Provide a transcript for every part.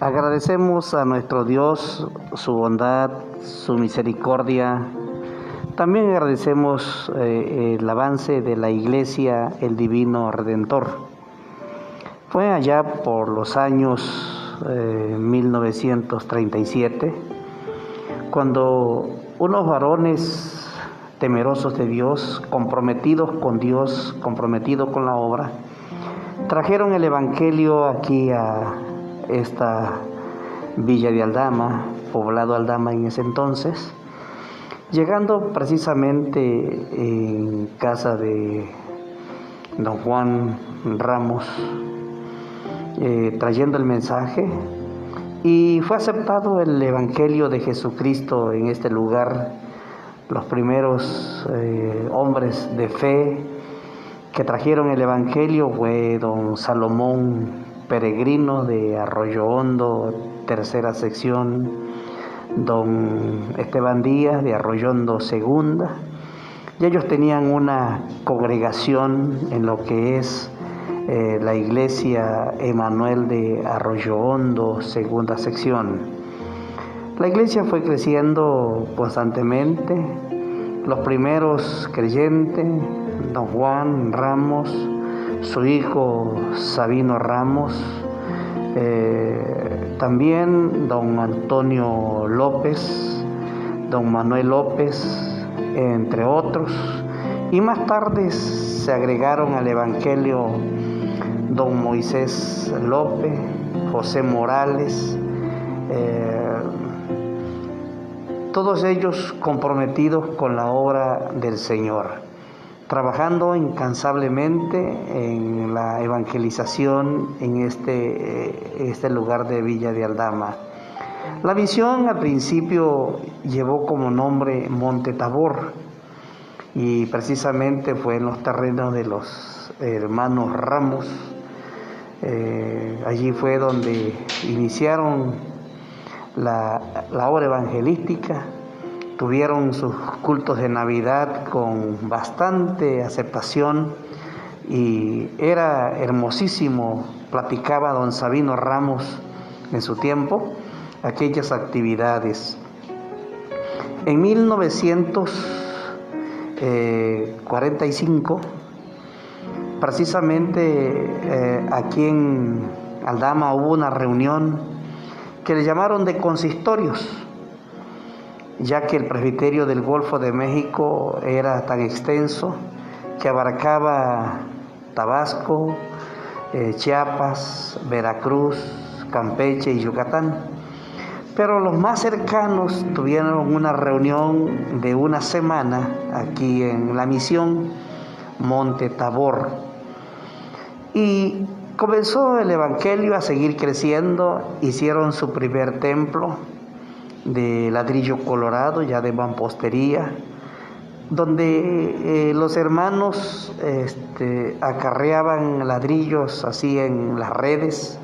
Agradecemos a nuestro Dios su bondad, su misericordia. También agradecemos el avance de la Iglesia, el Divino Redentor. Fue allá por los años 1937, cuando unos varones temerosos de Dios, comprometidos con la obra, trajeron el Evangelio aquí a esta villa de Aldama, poblado Aldama en ese entonces, llegando precisamente en casa de don Juan Ramos, trayendo el mensaje, y fue aceptado el Evangelio de Jesucristo en este lugar. Los primeros hombres de fe que trajeron el Evangelio fue don Salomón Peregrino de Arroyo Hondo, tercera sección, don Esteban Díaz de Arroyo Hondo, segunda, y ellos tenían una congregación en lo que es la iglesia Emanuel de Arroyo Hondo, segunda sección. La iglesia fue creciendo constantemente. Los primeros creyentes, don Juan Ramos, su hijo Sabino Ramos, también don Antonio López, don Manuel López, entre otros, y más tarde se agregaron al Evangelio don Moisés López, José Morales, todos ellos comprometidos con la obra del Señor, trabajando incansablemente en la evangelización en este lugar de Villa de Aldama. La misión al principio llevó como nombre Monte Tabor, y precisamente fue en los terrenos de los hermanos Ramos. Allí fue donde iniciaron la obra evangelística. Tuvieron sus cultos de Navidad con bastante aceptación y era hermosísimo. Platicaba don Sabino Ramos en su tiempo aquellas actividades. En 1945, precisamente aquí en Aldama hubo una reunión que le llamaron de consistorios, ya que el presbiterio del Golfo de México era tan extenso que abarcaba Tabasco, Chiapas, Veracruz, Campeche y Yucatán. Pero los más cercanos tuvieron una reunión de una semana aquí en la misión Monte Tabor. Y comenzó el Evangelio a seguir creciendo. Hicieron su primer templo de ladrillo colorado, ya de mampostería, donde los hermanos acarreaban ladrillos así en las redes,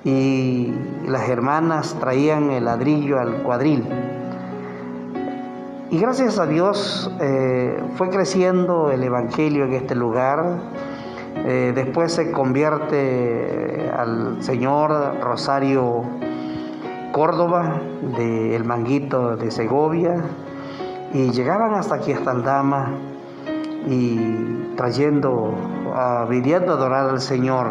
y las hermanas traían el ladrillo al cuadril. Y gracias a Dios fue creciendo el Evangelio en este lugar. Después se convierte al señor Rosario Córdoba de El Manguito de Segovia, y llegaban hasta aquí, hasta Aldama, y viniendo a adorar al Señor.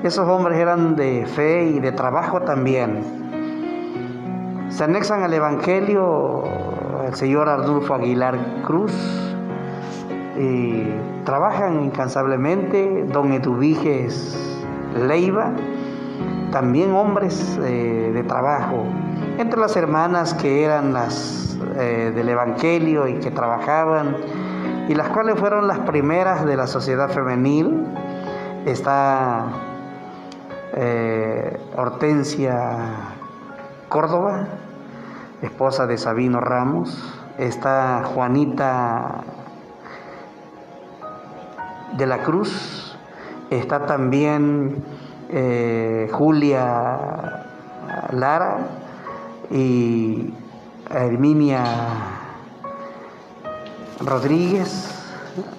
Esos hombres eran de fe y de trabajo también. Se anexan al Evangelio el señor Arnulfo Aguilar Cruz, y trabajan incansablemente. Don Eduviges Leiva, también hombres de trabajo. Entre las hermanas que eran las del Evangelio y que trabajaban, y las cuales fueron las primeras de la sociedad femenil, está Hortensia Córdoba, esposa de Sabino Ramos. Está Juanita de la Cruz. Está también Julia Lara y Herminia Rodríguez,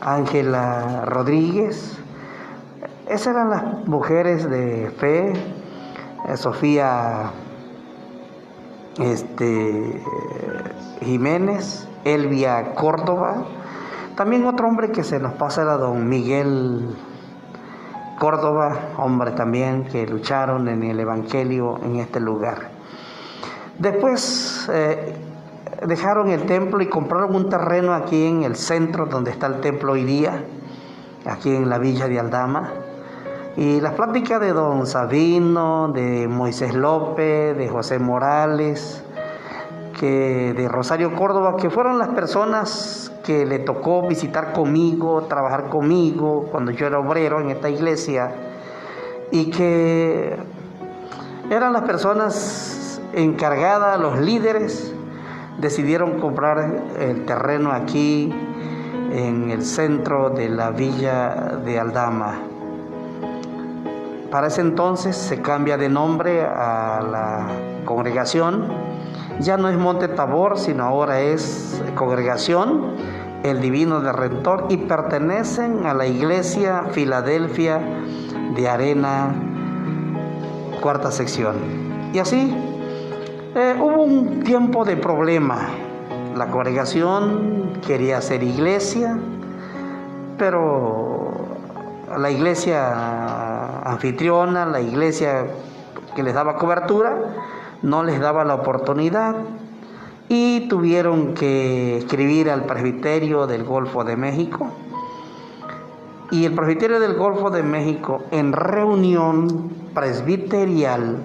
Ángela Rodríguez. Esas eran las mujeres de fe, Sofía Jiménez, Elvia Córdoba. También otro hombre que se nos pasa era don Miguel Córdoba, hombre también que lucharon en el Evangelio en este lugar. Después dejaron el templo y compraron un terreno aquí en el centro donde está el templo hoy día, aquí en la villa de Aldama. Y las pláticas de don Sabino, de Moisés López, de José Morales, de Rosario Córdoba, que fueron las personas que le tocó visitar conmigo, trabajar conmigo cuando yo era obrero en esta iglesia, y que eran las personas encargadas, los líderes, decidieron comprar el terreno aquí en el centro de la villa de Aldama. Para ese entonces se cambia de nombre a la congregación. Ya no es Monte Tabor, sino ahora es Congregación El Divino Redentor, y pertenecen a la iglesia Filadelfia de Arena, cuarta sección. Y así hubo un tiempo de problema. La congregación quería hacer iglesia, pero la iglesia anfitriona, la iglesia que les daba cobertura, no les daba la oportunidad, y tuvieron que escribir al presbiterio del Golfo de México. Y el presbiterio del Golfo de México, en reunión presbiterial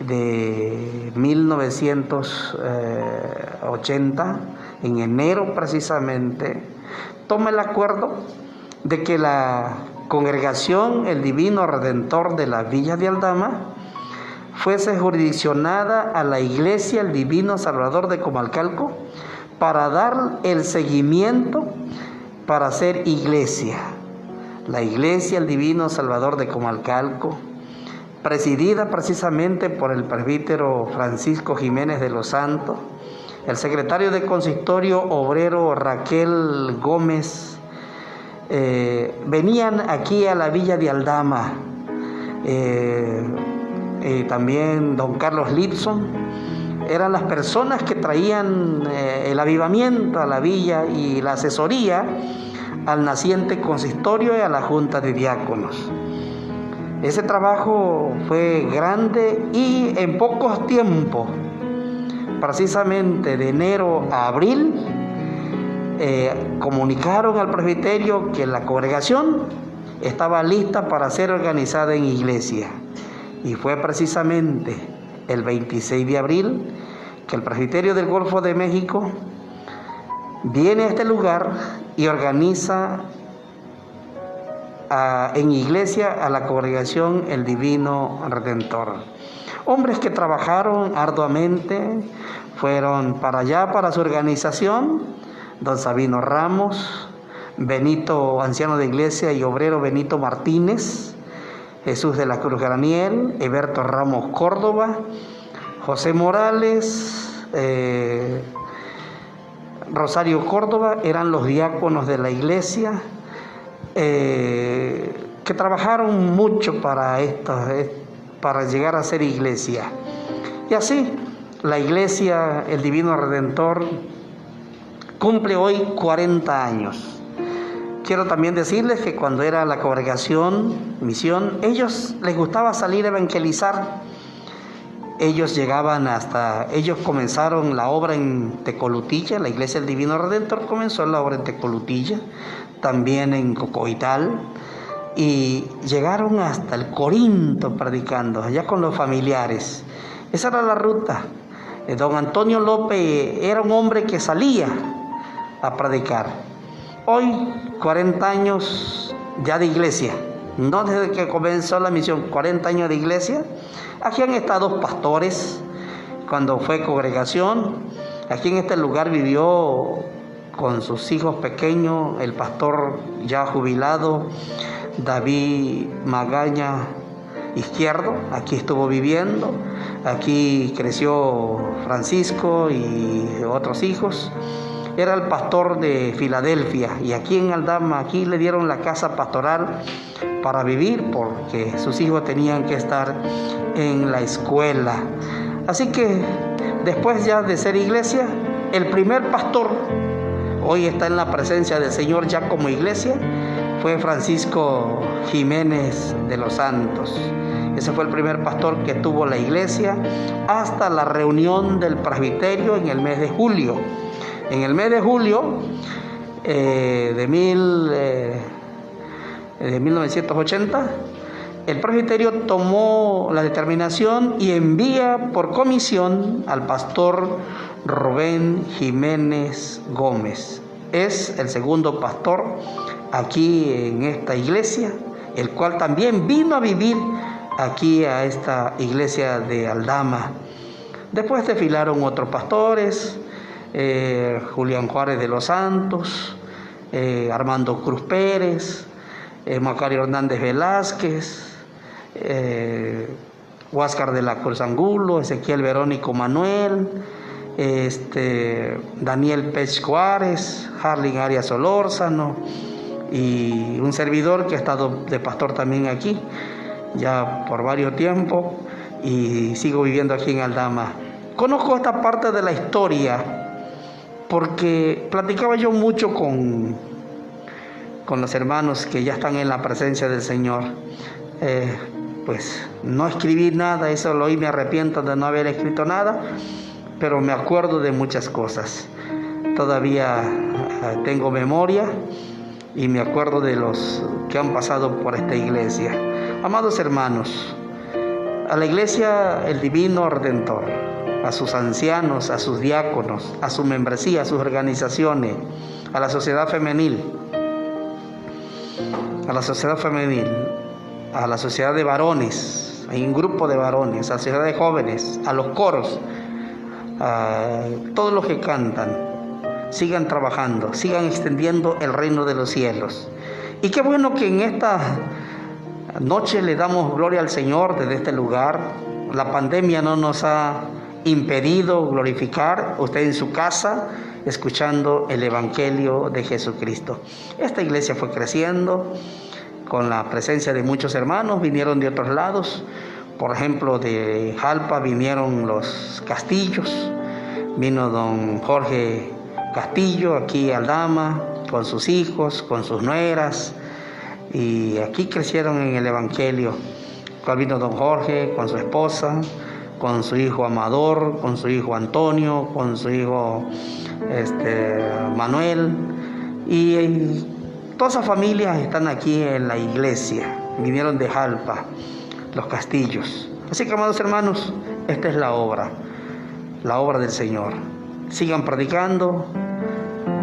de 1980, en enero precisamente, toma el acuerdo de que la congregación El Divino Redentor de la Villa de Aldama fuese jurisdiccionada a la iglesia El Divino Salvador de Comalcalco para dar el seguimiento para hacer iglesia. La iglesia El Divino Salvador de Comalcalco, presidida precisamente por el presbítero Francisco Jiménez de los Santos, el secretario de consistorio obrero Raquel Gómez, venían aquí a la villa de Aldama. También don Carlos Lipson, eran las personas que traían el avivamiento a la villa y la asesoría al naciente consistorio y a la junta de diáconos. Ese trabajo fue grande y en pocos tiempos, precisamente de enero a abril, comunicaron al presbiterio que la congregación estaba lista para ser organizada en iglesia. Y fue precisamente el 26 de abril que el presbiterio del Golfo de México viene a este lugar y organiza en iglesia a la congregación El Divino Redentor. Hombres que trabajaron arduamente, fueron para allá, para su organización, don Sabino Ramos, Benito, anciano de iglesia y obrero Benito Martínez, Jesús de la Cruz Graniel, Eberto Ramos Córdoba, José Morales, Rosario Córdoba, eran los diáconos de la iglesia, que trabajaron mucho para llegar a ser iglesia. Y así, la iglesia El Divino Redentor cumple hoy 40 años. Quiero también decirles que cuando era la congregación, misión, ellos les gustaba salir a evangelizar. Ellos comenzaron la obra en Tecolutilla, la iglesia del Divino Redentor comenzó la obra en Tecolutilla, también en Cocoital, y llegaron hasta el Corinto predicando, allá con los familiares. Esa era la ruta. Don Antonio López era un hombre que salía a predicar. Hoy, 40 años ya de iglesia, no desde que comenzó la misión, 40 años de iglesia. Aquí han estado pastores cuando fue congregación. Aquí en este lugar vivió con sus hijos pequeños el pastor ya jubilado David Magaña Izquierdo. Aquí estuvo viviendo, aquí creció Francisco y otros hijos. Era el pastor de Filadelfia, y aquí en Aldama, aquí le dieron la casa pastoral para vivir, porque sus hijos tenían que estar en la escuela. Así que después ya de ser iglesia, el primer pastor, hoy está en la presencia del Señor ya como iglesia, fue Francisco Jiménez de los Santos. Ese fue el primer pastor que tuvo la iglesia hasta la reunión del presbiterio en el mes de julio. En el mes de julio de 1980, el presbiterio tomó la determinación y envía por comisión al pastor Rubén Jiménez Gómez. Es el segundo pastor aquí en esta iglesia, el cual también vino a vivir aquí a esta iglesia de Aldama. Después desfilaron otros pastores, Julián Juárez de los Santos, Armando Cruz Pérez, Macario Hernández Velázquez, Huáscar de la Cruz Angulo, Ezequiel Verónico Manuel, Daniel Pech Juárez, Harling Arias Solórzano y un servidor que ha estado de pastor también aquí ya por varios tiempos y sigo viviendo aquí en Aldama. Conozco esta parte de la historia porque platicaba yo mucho con los hermanos que ya están en la presencia del Señor. Pues no escribí nada, eso lo oí, me arrepiento de no haber escrito nada, pero me acuerdo de muchas cosas. Todavía tengo memoria y me acuerdo de los que han pasado por esta iglesia. Amados hermanos, a la iglesia el Divino Redentor, a sus ancianos, a sus diáconos, a su membresía, a sus organizaciones, a la sociedad femenil, a la sociedad de varones, hay un grupo de varones, a la sociedad de jóvenes, a los coros, a todos los que cantan, sigan trabajando, sigan extendiendo el reino de los cielos. Y qué bueno que en esta noche le damos gloria al Señor desde este lugar. La pandemia no nos ha impedido glorificar, usted en su casa, escuchando el Evangelio de Jesucristo. Esta iglesia fue creciendo con la presencia de muchos hermanos, vinieron de otros lados, por ejemplo de Jalpa vinieron los Castillos, vino don Jorge Castillo aquí a Aldama con sus hijos, con sus nueras, y aquí crecieron en el Evangelio. Vino don Jorge con su esposa, con su hijo Amador, con su hijo Antonio, con su hijo Manuel, y todas esas familias están aquí en la iglesia, vinieron de Jalpa, los Castillos. Así que, amados hermanos, esta es la obra del Señor. Sigan predicando,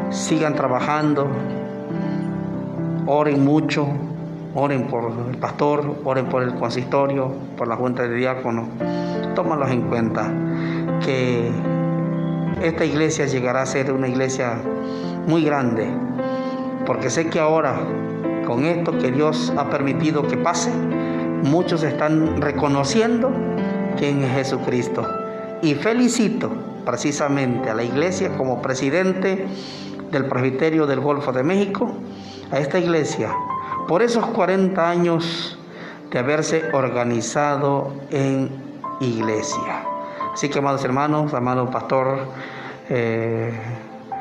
sigan trabajando, oren mucho, oren por el pastor, oren por el consistorio, por la junta de diáconos, tómalos en cuenta, que esta iglesia llegará a ser una iglesia muy grande, porque sé que ahora, con esto que Dios ha permitido que pase, muchos están reconociendo quién es Jesucristo. Y felicito precisamente a la iglesia como presidente del Presbiterio del Golfo de México, a esta iglesia, por esos 40 años de haberse organizado en iglesia. Así que, amados hermanos, amado pastor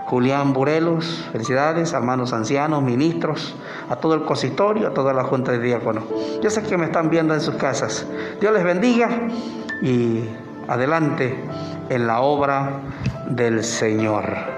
Julián Burelos, felicidades, hermanos ancianos, ministros, a todo el consistorio, a toda la junta de diáconos. Yo sé que me están viendo en sus casas. Dios les bendiga y adelante en la obra del Señor.